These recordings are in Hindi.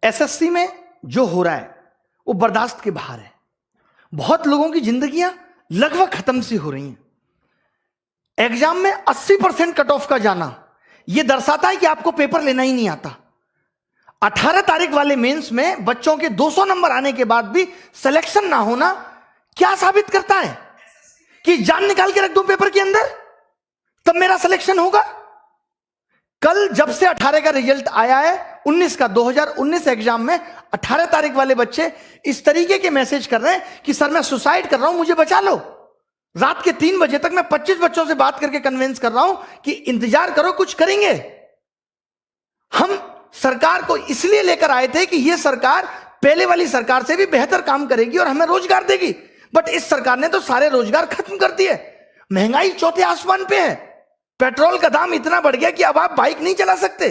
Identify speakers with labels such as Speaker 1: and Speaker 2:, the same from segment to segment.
Speaker 1: एसएससी में जो हो रहा है वो बर्दाश्त के बाहर है। बहुत लोगों की जिंदगियां लगभग खत्म सी हो रही हैं। एग्जाम में 80% कट ऑफ का जाना यह दर्शाता है कि आपको पेपर लेना ही नहीं आता। 18 तारीख वाले मेंस में बच्चों के 200 नंबर आने के बाद भी सिलेक्शन ना होना क्या साबित करता है? कि जान निकाल के रख दूं पेपर के अंदर तब मेरा सिलेक्शन होगा। कल जब से 18 का रिजल्ट आया है 19 का 2019 एग्जाम में 18 तारीख वाले बच्चे इस तरीके के मैसेज कर रहे हैं कि सर मैं सुसाइड कर रहा हूं, मुझे बचा लो। रात के 3 बजे तक मैं 25 बच्चों से बात करके कन्विंस कर रहा हूं कि इंतजार करो, कुछ करेंगे। हम सरकार को इसलिए लेकर आए थे कि यह सरकार पहले वाली सरकार से भी बेहतर काम करेगी और हमें रोजगार देगी, बट इस सरकार ने तो सारे रोजगार खत्म कर दिए। महंगाई चौथे आसमान पे है। पेट्रोल का दाम इतना बढ़ गया कि अब आप बाइक नहीं चला सकते।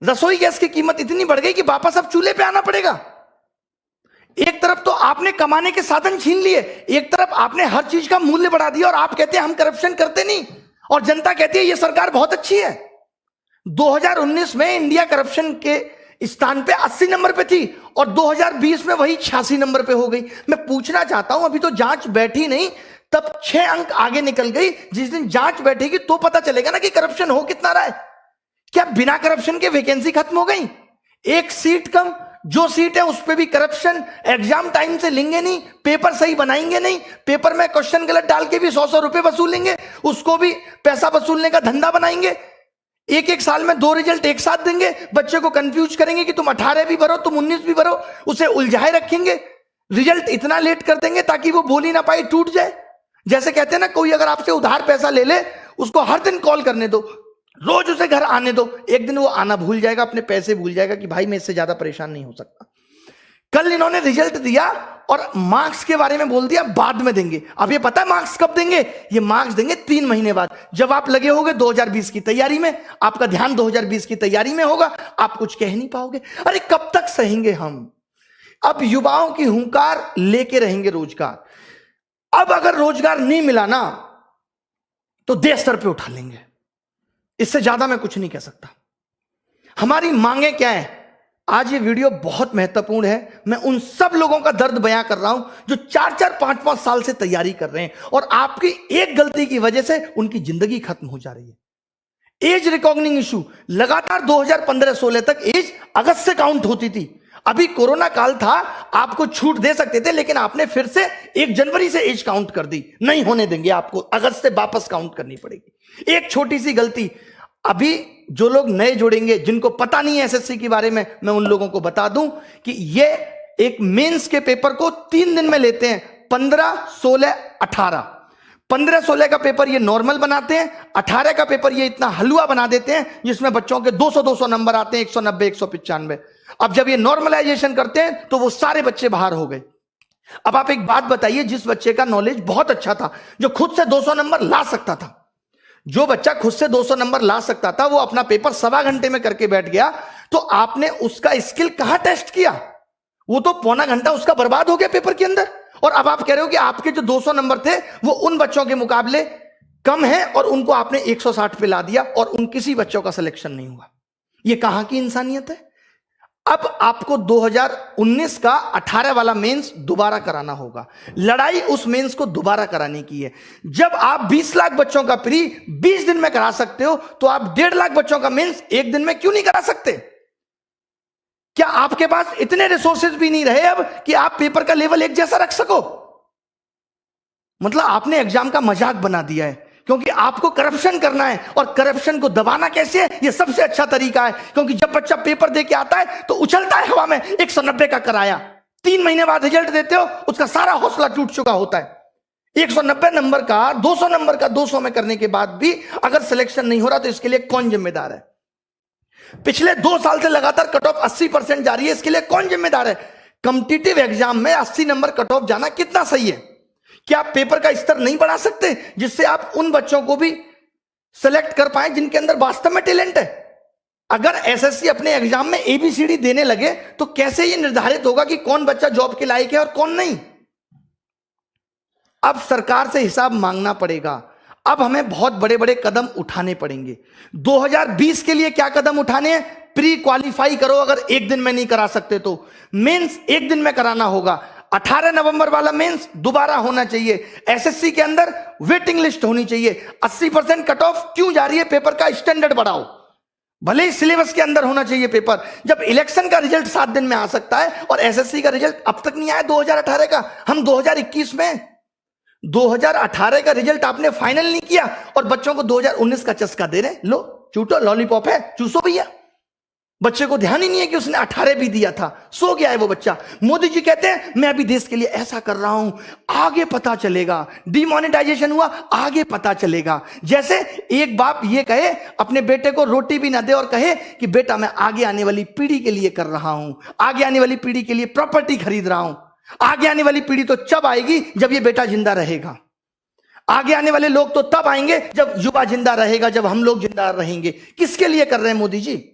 Speaker 1: रसोई गैस की कीमत इतनी बढ़ गई कि वापस अब चूल्हे पे आना पड़ेगा। एक तरफ तो आपने कमाने के साधन छीन लिए, एक तरफ आपने हर चीज का मूल्य बढ़ा दिया और आप कहते हैं हम करप्शन करते नहीं, और जनता कहती है ये सरकार बहुत अच्छी है। 2019 में इंडिया करप्शन के स्थान पे 80 नंबर पे थी और 2020 में वही 86 नंबर पे हो गई। मैं पूछना चाहता हूं, अभी तो जांच बैठी नहीं, तब 6 अंक आगे निकल गई। जिस दिन जांच बैठेगी तो पता चलेगा ना कि करप्शन हो कितना रहा है। क्या बिना करप्शन के वैकेंसी खत्म हो गई? एक सीट कम, जो सीट है उस पे भी करप्शन। एग्जाम टाइम से लेंगे नहीं, पेपर सही बनाएंगे नहीं, पेपर में क्वेश्चन गलत डाल के भी 100 रुपए वसूलेंगे, उसको भी पैसा वसूलने का धंधा बनाएंगे। एक साल में 2 रिजल्ट एक साथ देंगे, बच्चे को कंफ्यूज करेंगे कि तुम 18 भी भरो, तुम 19 भी भरो, उसे उलझाए रखेंगे। रिजल्ट इतना लेट कर देंगे ताकि वो बोल ही ना पाए, टूट जाए। जैसे कहते हैं ना, कोई अगर आपसे उधार पैसा ले ले, उसको हर दिन कॉल करने दो, रोज उसे घर आने दो, एक दिन वो आना भूल जाएगा, अपने पैसे भूल जाएगा कि भाई मैं इससे ज्यादा परेशान नहीं हो सकता। कल इन्होंने रिजल्ट दिया और मार्क्स के बारे में बोल दिया बाद में देंगे। अब ये पता है मार्क्स कब देंगे? ये मार्क्स देंगे 3 महीने बाद, जब आप लगे होगे 2020 की तैयारी में, आपका ध्यान 2020 की तैयारी में होगा, आप कुछ कह नहीं पाओगे। अरे कब तक सहेंगे हम? अब युवाओं की हुंकार लेके रहेंगे रोजगार। अब अगर रोजगार नहीं मिला ना तो देश सर पे उठा लेंगे। इससे ज्यादा मैं कुछ नहीं कह सकता। हमारी मांगे क्या है? आज ये वीडियो बहुत महत्वपूर्ण है। मैं उन सब लोगों का दर्द बयां कर रहा हूं जो 4-4, 5-5 साल से तैयारी कर रहे हैं और आपकी एक गलती की वजह से उनकी जिंदगी खत्म हो जा रही है। एज रिकॉग्निंग इशू लगातार 2015-16 तक एज अगस्त से काउंट होती थी। अभी कोरोना काल था, आपको छूट दे सकते थे, लेकिन आपने फिर से 1 जनवरी से एज काउंट कर दी। नहीं होने देंगे, आपको अगस्त से वापस काउंट करनी पड़ेगी। एक छोटी सी गलती, अभी जो लोग नए जुड़ेंगे, जिनको पता नहीं है एसएससी के बारे में, मैं उन लोगों को बता दूं कि ये एक मेंस के पेपर को 3 दिन में लेते हैं। 15, 16, 18। 15-16 का पेपर ये नॉर्मल बनाते हैं, 18 का पेपर ये इतना हलवा बना देते हैं जिसमें बच्चों के 200-200 नंबर आते हैं, 190, 195। अब जब ये नॉर्मलाइजेशन करते हैं तो वो सारे बच्चे बाहर हो गए। अब आप एक बात बताइए, जिस बच्चे का नॉलेज बहुत अच्छा था, जो खुद से 200 नंबर ला सकता था, जो बच्चा खुद से 200 नंबर ला सकता था, वो अपना पेपर 1.25 घंटे में करके बैठ गया, तो आपने उसका स्किल कहां टेस्ट किया? वो तो पौना घंटा उसका बर्बाद हो गया पेपर के अंदर। और अब आप कह रहे हो कि आपके जो 200 नंबर थे वो उन बच्चों के मुकाबले कम है और उनको आपने 160 पे ला दिया और उन किसी बच्चों का सिलेक्शन नहीं हुआ। ये कहां की इंसानियत है? अब आपको 2019 का 18 वाला मेंस दोबारा कराना होगा। लड़ाई उस मेंस को दोबारा कराने की है। जब आप 20 लाख बच्चों का प्री 20 दिन में करा सकते हो, तो आप 1.5 लाख बच्चों का मेंस 1 दिन में क्यों नहीं करा सकते? क्या आपके पास इतने रिसोर्सेज भी नहीं रहे अब कि आप पेपर का लेवल एक जैसा रख सको? मतलब आपने एग्जाम का मजाक बना दिया है, क्योंकि आपको करप्शन करना है। और करप्शन को दबाना कैसे है? यह सबसे अच्छा तरीका है, क्योंकि जब बच्चा पेपर दे के आता है तो उछलता है हवा में, 190 का कराया। 3 महीने बाद रिजल्ट देते हो, उसका सारा हौसला टूट चुका होता है। 190 नंबर का 200 नंबर का 200 में करने के बाद भी अगर सिलेक्शन नहीं हो रहा तो इसके लिए कौन जिम्मेदार है? पिछले 2 साल से लगातार कट ऑफ 80% जा रही है, इसके लिए कौन जिम्मेदार है? कॉम्पिटिटिव एग्जाम में 80 नंबर कट ऑफ जाना कितना सही है? क्या आप पेपर का स्तर नहीं बढ़ा सकते जिससे आप उन बच्चों को भी सिलेक्ट कर पाए जिनके अंदर वास्तव में टैलेंट है? अगर एसएससी अपने एग्जाम में एबीसीडी देने लगे तो कैसे यह निर्धारित होगा कि कौन बच्चा जॉब के लायक है और कौन नहीं? अब सरकार से हिसाब मांगना पड़ेगा। अब हमें बहुत बड़े बड़े कदम उठाने पड़ेंगे। 2020 के लिए क्या कदम उठाने हैं? प्री क्वालिफाई करो अगर एक दिन में नहीं करा सकते तो। मेंस एक दिन में कराना होगा। 18 नवंबर वाला मेंस दोबारा होना चाहिए। एसएससी के अंदर वेटिंग लिस्ट होनी चाहिए। 80% कट ऑफ क्यों जा रही है? पेपर का स्टैंडर्ड बढ़ाओ, भले ही सिलेबस के अंदर होना चाहिए पेपर। जब इलेक्शन का रिजल्ट 7 दिन में आ सकता है और एसएससी का रिजल्ट अब तक नहीं आया 2018 का, हम 2021 में 2018 का रिजल्ट आपने फाइनल नहीं किया और बच्चों को 2019 का चस्का दे रहे। लो चूटो, लॉलीपॉप है, चूसो भैया। बच्चे को ध्यान ही नहीं है कि उसने 18 भी दिया था, सो गया है वो बच्चा। मोदी जी कहते हैं मैं अभी देश के लिए ऐसा कर रहा हूं, आगे पता चलेगा। डिमोनेटाइजेशन हुआ, आगे पता चलेगा। जैसे एक बाप ये कहे अपने बेटे को रोटी भी ना दे और कहे कि बेटा मैं आगे आने वाली पीढ़ी के लिए कर रहा हूं, आगे आने वाली पीढ़ी के लिए प्रॉपर्टी खरीद रहा हूं। आगे आने वाली पीढ़ी तो जब आएगी जब ये बेटा जिंदा रहेगा। आगे आने वाले लोग तो तब आएंगे जब युवा जिंदा रहेगा, जब हम लोग जिंदा रहेंगे। किसके लिए कर रहे हैं मोदी जी?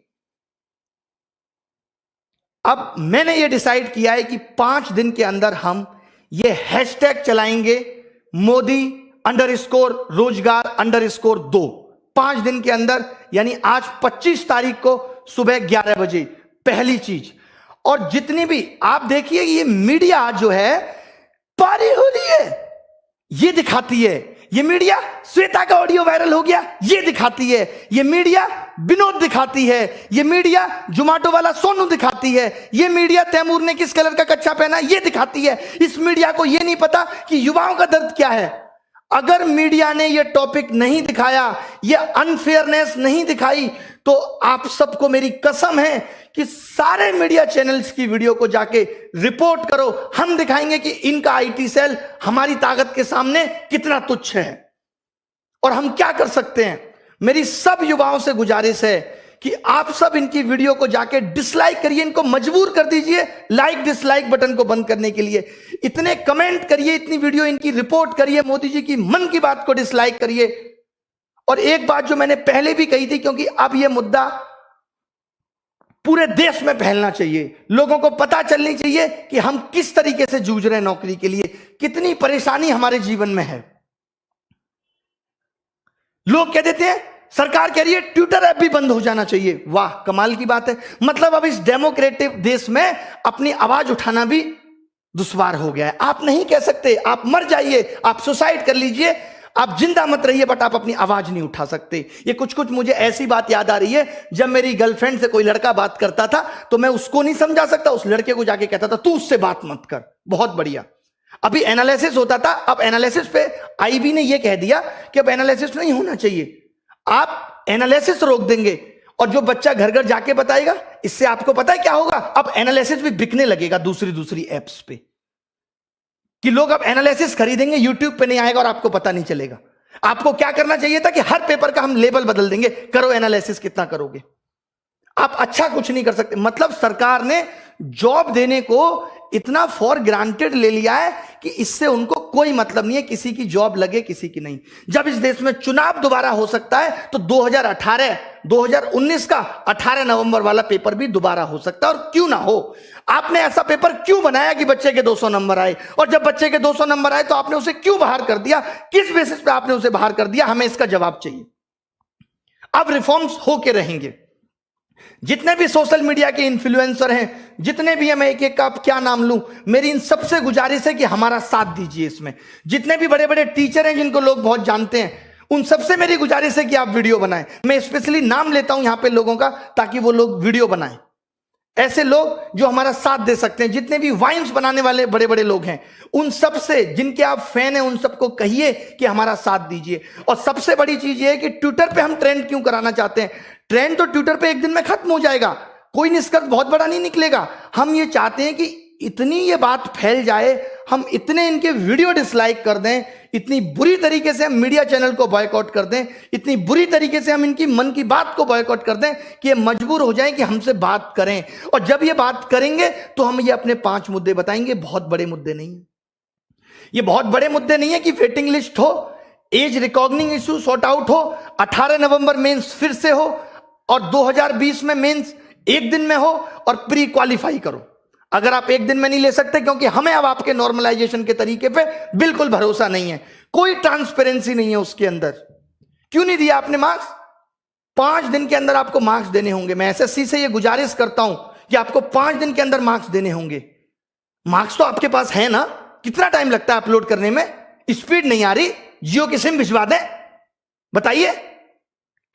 Speaker 1: अब मैंने ये डिसाइड किया है कि 5 दिन के अंदर हम ये हैशटैग चलाएंगे, मोदी_रोजगार_2। 5 दिन के अंदर, यानी आज 25 तारीख को सुबह 11 बजे पहली चीज। और जितनी भी आप देखिए ये मीडिया जो है पारी हो रही है, ये दिखाती है। ये मीडिया श्वेता का ऑडियो वायरल हो गया, ये दिखाती है। ये मीडिया विनोद दिखाती है। ये मीडिया जोमेटो वाला सोनू दिखाती है। ये मीडिया तैमूर ने किस कलर का कच्छा पहना, ये दिखाती है। इस मीडिया को ये नहीं पता कि युवाओं का दर्द क्या है। अगर मीडिया ने ये टॉपिक नहीं दिखाया, ये अनफेयरनेस नहीं दिखाई, तो आप सबको मेरी कसम है कि सारे मीडिया चैनल्स की वीडियो को जाके रिपोर्ट करो। हम दिखाएंगे कि इनका आईटी सेल हमारी ताकत के सामने कितना तुच्छ है और हम क्या कर सकते हैं। मेरी सब युवाओं से गुजारिश है कि आप सब इनकी वीडियो को जाके डिसलाइक करिए, इनको मजबूर कर दीजिए लाइक डिसलाइक बटन को बंद करने के लिए। इतने कमेंट करिए, इतनी वीडियो इनकी रिपोर्ट करिए, मोदी जी की मन की बात को डिसलाइक करिए। और एक बात जो मैंने पहले भी कही थी, क्योंकि अब यह मुद्दा पूरे देश में फैलना चाहिए, लोगों को पता चलनी चाहिए कि हम किस तरीके से जूझ रहे हैं नौकरी के लिए, कितनी परेशानी हमारे जीवन में है। लोग कह देते हैं सरकार कह रही है ट्विटर ऐप भी बंद हो जाना चाहिए। वाह, कमाल की बात है। मतलब अब इस डेमोक्रेटिक देश में अपनी आवाज उठाना भी दुश्वार हो गया है। आप नहीं कह सकते, आप मर जाइए, आप सुसाइड कर लीजिए, आप जिंदा मत रहिए, बट आप अपनी आवाज नहीं उठा सकते। ये कुछ कुछ मुझे ऐसी बात याद आ रही है, जब मेरी गर्लफ्रेंड से कोई लड़का बात करता था तो मैं उसको नहीं समझा सकता, उस लड़के को जाके कहता था तू उससे बात मत कर। बहुत बढ़िया। अभी एनालिसिस होता था, अब एनालिसिस पे आईबी ने यह कह दिया कि अब एनालिसिस नहीं होना चाहिए, आप एनालिसिस रोक देंगे और जो बच्चा घर घर जाके बताएगा, इससे आपको पता है क्या होगा, अब एनालिसिस भी बिकने लगेगा दूसरी एप्स पे, कि लोग अब एनालिसिस खरीदेंगे, यूट्यूब पे नहीं आएगा और आपको पता नहीं चलेगा। आपको क्या करना चाहिए था कि हर पेपर का हम लेबल बदल देंगे, करो एनालिसिस, कितना करोगे। आप अच्छा कुछ नहीं कर सकते। मतलब सरकार ने जॉब देने को इतना फॉर ग्रांटेड ले लिया है कि इससे उनको कोई मतलब नहीं है, किसी की जॉब लगे किसी की नहीं। जब इस देश में चुनाव दोबारा हो सकता है तो 2019 का 18 नवंबर वाला पेपर भी दोबारा हो सकता है, और क्यों ना हो। आपने ऐसा पेपर क्यों बनाया कि बच्चे के 200 नंबर आए, और जब बच्चे के 200 नंबर आए तो आपने उसे क्यों बाहर कर दिया, किस बेसिस पे आपने उसे बाहर कर दिया, हमें इसका जवाब चाहिए। अब रिफॉर्म्स होके रहेंगे। जितने भी सोशल मीडिया के इन्फ्लुएंसर हैं, जितने भी, मैं एक एक का क्या नाम लूं, मेरी इन सबसे गुजारिश है कि हमारा साथ दीजिए इसमें। जितने भी बड़े बड़े टीचर हैं जिनको लोग बहुत जानते हैं, उन सबसे मेरी गुजारिश है कि आप वीडियो बनाएं। मैं स्पेशली नाम लेता हूं यहां पे लोगों का, ताकि वो लोग वीडियो बनाएं। ऐसे लोग जो हमारा साथ दे सकते हैं, जितने भी वाइन्स बनाने वाले बड़े बड़े लोग हैं, उन सब से जिनके आप फैन हैं, उन सबको कहिए कि हमारा साथ दीजिए। और सबसे बड़ी चीज ये है कि ट्विटर पे हम ट्रेंड क्यों कराना चाहते हैं। ट्रेंड तो ट्विटर पे एक दिन में खत्म हो जाएगा, कोई निष्कर्ष बहुत बड़ा नहीं निकलेगा। हम ये चाहते हैं कि इतनी ये बात फैल जाए, हम इतने इनके वीडियो डिसलाइक कर दें, इतनी बुरी तरीके से हम मीडिया चैनल को बॉयकॉट कर दें, इतनी बुरी तरीके से हम इनकी मन की बात को बॉयकॉट कर दें कि ये मजबूर हो जाएं कि हमसे बात करें। और जब ये बात करेंगे तो हम ये अपने 5 मुद्दे बताएंगे। बहुत बड़े मुद्दे नहीं है ये, बहुत बड़े मुद्दे नहीं है कि वेटिंग लिस्ट हो, age recognising issue sort out हो, 18 नवंबर मेंस फिर से हो, और 2020 में मेंस एक दिन में हो, और प्री क्वालिफाई करो। अगर आप एक दिन में नहीं ले सकते, क्योंकि हमें अब आपके नॉर्मलाइजेशन के तरीके पे बिल्कुल भरोसा नहीं है, कोई ट्रांसपेरेंसी नहीं है उसके अंदर। क्यों नहीं दिया आपने मार्क्स? 5 दिन के अंदर आपको मार्क्स देने होंगे। मैं एसएससी से ये गुजारिश करता हूं कि आपको 5 दिन के अंदर मार्क्स देने होंगे। मार्क्स तो आपके पास है ना, कितना टाइम लगता है अपलोड करने में? स्पीड नहीं आ रही, जियो की सिम भिजवा दें? बताइए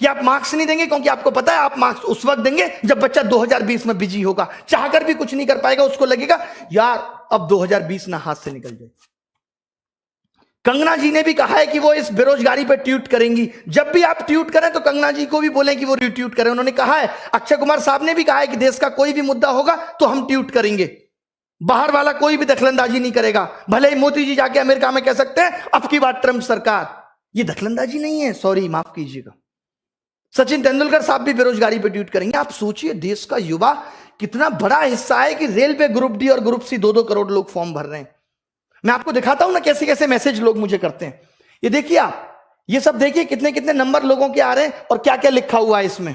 Speaker 1: कि आप मार्क्स नहीं देंगे क्योंकि आपको पता है आप मार्क्स उस वक्त देंगे जब बच्चा 2020 में बिजी होगा, चाहकर भी कुछ नहीं कर पाएगा, उसको लगेगा यार अब 2020 ना हाथ से निकल जाए। कंगना जी ने भी कहा है कि वो इस बेरोजगारी पर ट्वीट करेंगी। जब भी आप ट्वीट करें तो कंगना जी को भी बोलें कि वो रिट्वीट करें। उन्होंने कहा है, अक्षय कुमार साहब ने भी कहा है कि देश का कोई भी मुद्दा होगा तो हम ट्वीट करेंगे, बाहर वाला कोई भी दखलंदाजी नहीं करेगा। भले ही मोदी जी जाके अमेरिका में कह सकते हैं अब की बात ट्रंप सरकार, ये दखलंदाजी नहीं है, सॉरी माफ कीजिएगा। सचिन तेंदुलकर साहब भी बेरोजगारी पे ट्वीट करेंगे। आप सोचिए देश का युवा कितना बड़ा हिस्सा है कि रेलवे ग्रुप डी और ग्रुप सी 2-2 करोड़ लोग फॉर्म भर रहे हैं। मैं आपको दिखाता हूं ना कैसे कैसे मैसेज लोग मुझे करते हैं। ये देखिए आप, ये सब देखिए कितने कितने नंबर लोगों के आ रहे हैं और क्या क्या लिखा हुआ है इसमें।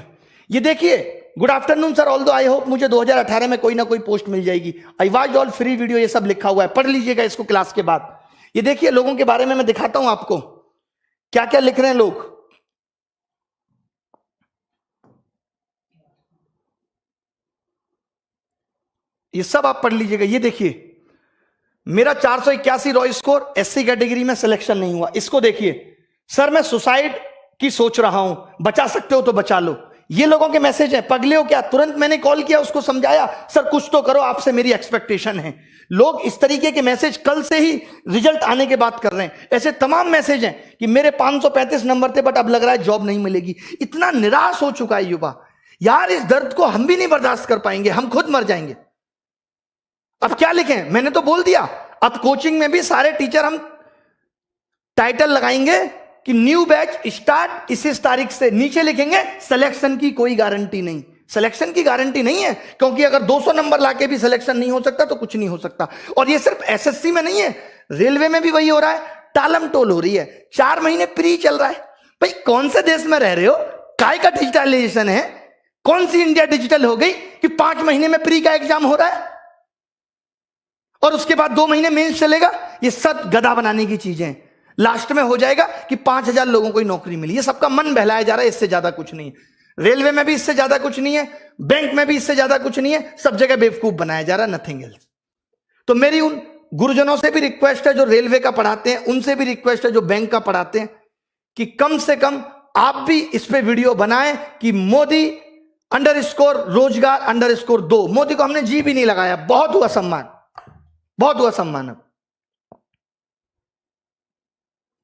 Speaker 1: ये देखिए, good afternoon sir, although I hope मुझे 2018 में कोई ना कोई पोस्ट मिल जाएगी, I watch all free video, ये सब लिखा हुआ है, पढ़ लीजिएगा इसको क्लास के बाद। ये देखिए लोगों के बारे में मैं दिखाता हूं आपको क्या क्या लिख रहे हैं लोग। ये सब आप पढ़ लीजिएगा। ये देखिए, मेरा 481 रॉ स्कोर, एससी कैटेगरी में सिलेक्शन नहीं हुआ। इसको देखिए, सर मैं सुसाइड की सोच रहा हूं, बचा सकते हो तो बचा लो। ये लोगों के मैसेज है। पगले हो क्या? तुरंत मैंने कॉल किया, उसको समझाया, सर कुछ तो करो, आपसे मेरी एक्सपेक्टेशन है। लोग इस तरीके के मैसेज कल से ही रिजल्ट आने के बाद कर रहे हैं। ऐसे तमाम मैसेज हैं कि मेरे 535 नंबर थे बट अब लग रहा है जॉब नहीं मिलेगी। इतना निराश हो चुका है युवा, यार इस दर्द को हम भी नहीं बर्दाश्त कर पाएंगे, हम खुद मर जाएंगे। अब क्या लिखें? मैंने तो बोल दिया, अब कोचिंग में भी सारे टीचर हम टाइटल लगाएंगे कि न्यू बैच स्टार्ट इस तारीख से, नीचे लिखेंगे सिलेक्शन की कोई गारंटी नहीं। सिलेक्शन की गारंटी नहीं है, क्योंकि अगर 200 नंबर लाके भी सिलेक्शन नहीं हो सकता तो कुछ नहीं हो सकता। और ये सिर्फ एसएससी में नहीं है, रेलवे में भी वही हो रहा है, टालम टोल हो रही है। 4 महीने प्री चल रहा है। भाई कौन से देश में रह रहे हो? काय का डिजिटलाइजेशन है? कौन सी इंडिया डिजिटल हो गई कि 5 महीने में प्री का एग्जाम हो रहा है और उसके बाद 2 महीने मेंस चलेगा? ये सब गधा बनाने की चीजें हैं। लास्ट में हो जाएगा कि 5000 लोगों को नौकरी मिली। ये सबका मन बहलाया जा रहा है, इससे ज्यादा कुछ नहीं है। रेलवे में भी इससे ज्यादा कुछ नहीं है, बैंक में भी इससे ज्यादा कुछ नहीं है, सब जगह बेवकूफ बनाया जा रहा है, नथिंग एल्स। तो मेरी उन गुरुजनों से भी रिक्वेस्ट है जो रेलवे का पढ़ाते हैं, उनसे भी रिक्वेस्ट है जो बैंक का पढ़ाते हैं, कि कम से कम आप भी इस पे वीडियो बनाएं कि मोदी _ रोजगार _ 2। मोदी को हमने जी भी नहीं लगाया, बहुत हुआ सम्मान, बहुत हुआ सम्मान। अब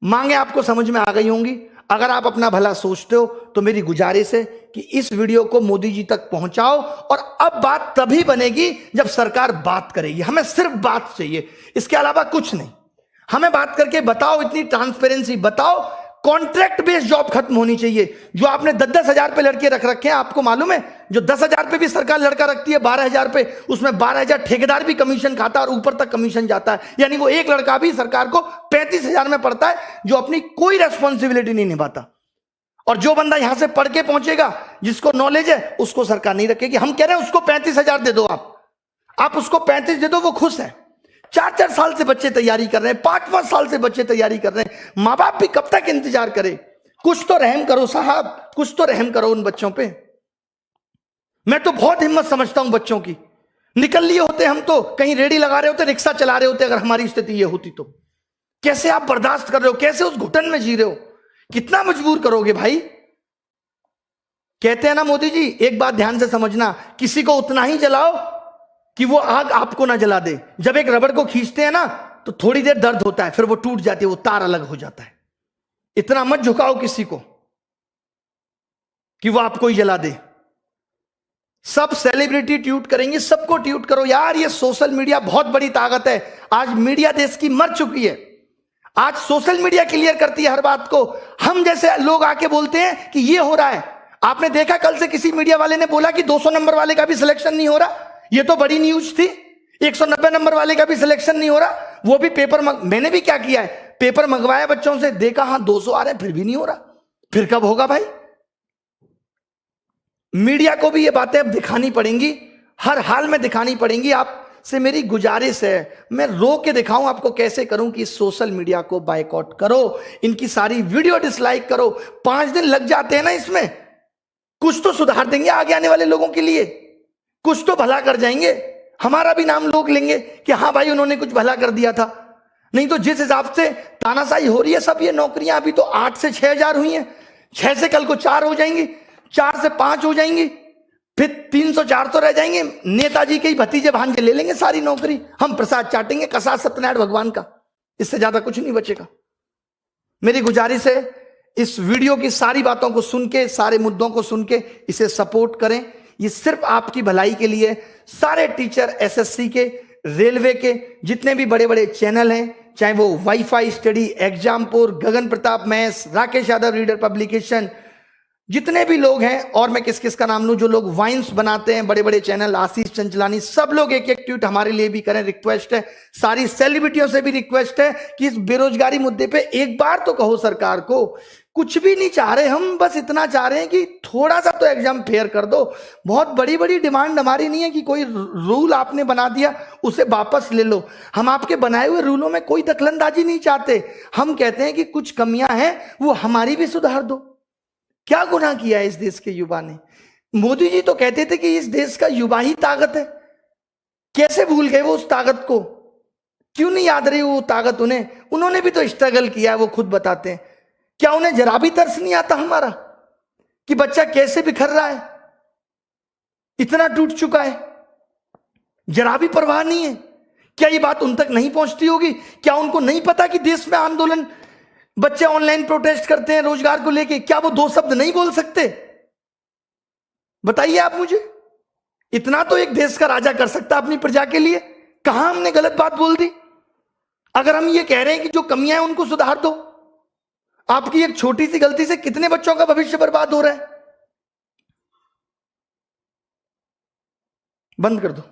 Speaker 1: मांगे आपको समझ में आ गई होंगी। अगर आप अपना भला सोचते हो तो मेरी गुजारिश है कि इस वीडियो को मोदी जी तक पहुंचाओ। और अब बात तभी बनेगी जब सरकार बात करेगी। हमें सिर्फ बात चाहिए, इसके अलावा कुछ नहीं। हमें बात करके बताओ, इतनी ट्रांसपेरेंसी बताओ। कॉन्ट्रैक्ट बेस्ड जॉब खत्म होनी चाहिए। जो आपने 10-10 हजार पे लड़के रख रखे हैं, आपको मालूम है जो 10 हजार पे भी सरकार लड़का रखती है, 12 हजार पे, उसमें 12 हजार ठेकेदार भी कमीशन खाता है और ऊपर तक कमीशन जाता है। यानी वो एक लड़का भी सरकार को 35 हजार में पड़ता है, जो अपनी कोई रेस्पॉन्सिबिलिटी नहीं निभाता। और जो बंदा यहां से पढ़ के पहुंचेगा, जिसको नॉलेज है, उसको सरकार नहीं रखेगी। हम कह रहे हैं उसको 35 हजार दे दो, आप उसको 35 दे दो, वो खुश है। 4-4 साल से बच्चे तैयारी कर रहे हैं, 5-5 साल से बच्चे तैयारी कर रहे हैं। माँ बाप भी कब तक इंतजार करे? कुछ तो रहम करो साहब, कुछ तो रहम करो उन बच्चों पे। मैं तो बहुत हिम्मत समझता हूं बच्चों की। निकल लिए होते हम तो, कहीं रेडी लगा रहे होते, रिक्शा चला रहे होते, अगर हमारी स्थिति ये होती तो। कैसे आप बर्दाश्त कर रहे हो? कैसे उस घुटन में जी रहे हो? कितना मजबूर करोगे भाई? कहते हैं ना मोदी जी, एक बात ध्यान से समझना, किसी को उतना ही जलाओ कि वो आग आपको ना जला दे। जब एक रबड़ को खींचते हैं ना तो थोड़ी देर दर्द होता है, फिर वो टूट जाती है, वो तार अलग हो जाता है। इतना मत झुकाओ किसी को कि वो आपको ही जला दे। सब सेलिब्रिटी ट्वीट करेंगे, सबको ट्वीट करो यार। ये सोशल मीडिया बहुत बड़ी ताकत है। आज मीडिया देश की मर चुकी है। आज सोशल मीडिया क्लियर करती है हर बात को। हम जैसे लोग आके बोलते हैं कि ये हो रहा है। आपने देखा कल से किसी मीडिया वाले ने बोला कि 200 नंबर वाले का भी सिलेक्शन नहीं हो रहा। ये तो बड़ी न्यूज थी। 190 नंबर वाले का भी सिलेक्शन नहीं हो रहा, वो भी पेपर मैंने भी क्या किया है, पेपर मंगवाया बच्चों से, देखा हाँ 200 आ रहे हैं, फिर भी नहीं हो रहा। फिर कब होगा भाई? मीडिया को भी ये बातें अब दिखानी पड़ेंगी, हर हाल में दिखानी पड़ेंगी। आपसे मेरी गुजारिश है, मैं रो के दिखाऊं आपको कैसे करूं कि सोशल मीडिया को बायकॉट करो, इनकी सारी वीडियो डिसलाइक करो। 5 दिन लग जाते हैं ना इसमें, कुछ तो सुधार देंगे आगे आने वाले लोगों के लिए, कुछ तो भला कर जाएंगे, हमारा भी नाम लोग लेंगे कि हाँ भाई उन्होंने कुछ भला कर दिया था। नहीं तो जिस हिसाब से तानाशाही हो रही है, सब ये नौकरियां अभी तो 8 से 6,000 हुई हैं, 6 से कल को 4 हो जाएंगी, 4 से 5 हो जाएंगी, फिर 300-400 रह जाएंगे। नेताजी के ही भतीजे भांजे ले लेंगे सारी नौकरी, हम प्रसाद चाटेंगे कसा सत्यनारायण भगवान का, इससे ज्यादा कुछ नहीं बचेगा। मेरी गुजारिश है इस वीडियो की सारी बातों को सुन के, सारे मुद्दों को सुन के इसे सपोर्ट करें, ये सिर्फ आपकी भलाई के लिए। सारे टीचर एसएससी के, रेलवे के, जितने भी बड़े बड़े चैनल हैं, चाहे वो WiFi Study, Exampur, Gagan Pratap maths, Rakesh Yadav Reader Publication, जितने भी लोग हैं, और मैं किस किस का नाम लूं, जो लोग वाइन्स बनाते हैं, बड़े बड़े चैनल, आशीष चंचलानी, सब लोग एक एक ट्वीट हमारे लिए भी करें, रिक्वेस्ट है। सारी सेलिब्रिटियों से भी रिक्वेस्ट है कि इस बेरोजगारी मुद्दे पे एक बार तो कहो सरकार को। कुछ भी नहीं चाह रहे हम, बस इतना चाह रहे हैं कि थोड़ा सा तो एग्जाम फेयर कर दो। बहुत बड़ी बड़ी डिमांड हमारी नहीं है कि कोई रूल आपने बना दिया उसे वापस ले लो। हम आपके बनाए हुए रूलों में कोई दखलंदाजी नहीं चाहते, हम कहते हैं कि कुछ कमियां हैं वो हमारी भी सुधार दो। क्या गुनाह किया है इस देश के युवा ने? मोदी जी तो कहते थे कि इस देश का युवा ही ताकत है, कैसे भूल गए वो उस ताकत को? क्यों नहीं याद रही वो ताकत उन्हें? उन्होंने भी तो स्ट्रगल किया है, वो खुद बताते हैं। क्या उन्हें जरा भी तरस नहीं आता हमारा कि बच्चा कैसे बिखर रहा है, इतना टूट चुका है? जरा भी परवाह नहीं है? क्या ये बात उन तक नहीं पहुंचती होगी? क्या उनको नहीं पता कि देश में आंदोलन, बच्चे ऑनलाइन प्रोटेस्ट करते हैं रोजगार को लेके, क्या वो 2 शब्द नहीं बोल सकते? बताइए आप मुझे। इतना तो एक देश का राजा कर सकता अपनी प्रजा के लिए। कहां हमने गलत बात बोल दी? अगर हम ये कह रहे हैं कि जो कमियां हैं उनको सुधार दो, आपकी एक छोटी सी गलती से कितने बच्चों का भविष्य बर्बाद हो रहा है? बंद कर दो।